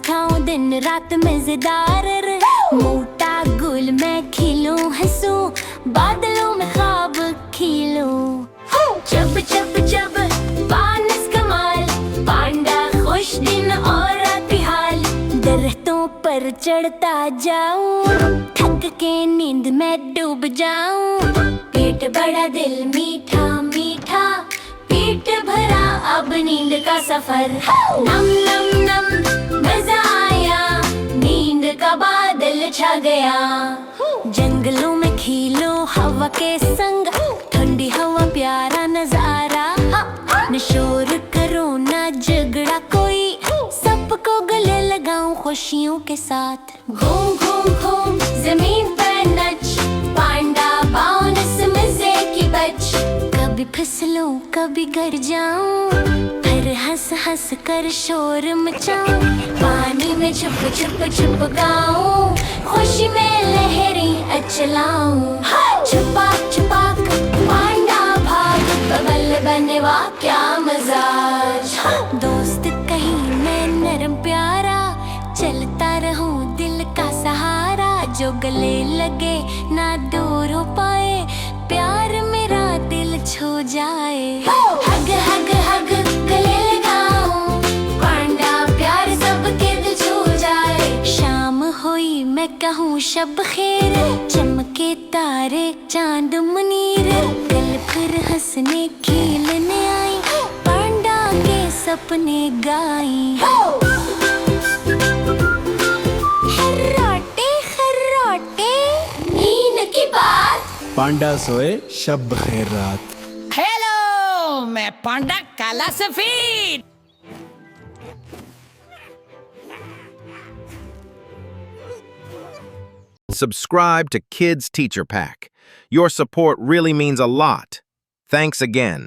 Chips खाऊं दिन रात मजेदार रहे। मोटा गुल मैं खिलूं हंसूं, बादलों में ख्वाब खिलूं। जब जब जब बानस कमाल, पांडा खुश दिन और रात हाल। दरख्तों पर चढ़ता जाऊं, थक के नींद में डूब जाऊं। पेट बड़ा दिल मीठा मीठा, पेट भरा अब नींद का सफर। नम नम नम मजा आया, नींद का बादल छा गया। जंगलों में खिलो हवा के संग, ठंडी हवा प्यारा नजारा। न शोर करो न झगड़ा कोई, सबको गले लगाऊं खुशियों के साथ। घूम घूम घूम जमीन पर नच, पांडा बाउंस मजे की बच। कभी फिसलूं कभी गिर जाऊं, फिर हंस हंस कर शोर मचाऊं। पानी में छुप छुप छुप गाऊं, खुशी में लहरें अचलाऊं। छुपा छुपा पांडा भाग, बबल बनवा क्या मजाज। दोस्त कहीं मैं नरम प्यारा, चलता रहूं दिल का सहारा। जो गले लगे ना दूर हो पाए, प्यार मेरा दिल छू जाए। हग हग हग गले लगाऊं, पांडा प्यार सबके दिल छू जाए। शाम हुई मैं कहूँ शब खैर, चमके तारे चांद मुनीर। कल फिर हंसने खेलने आई, पांडा के सपने गाई। खर्राटे खर्राटे नींद की बात, पांडा सोए शब खैर रात। हेलो, मैं पांडा काला सफेद। Subscribe to Kids Teacher Pack. Your support really means a lot. Thanks again.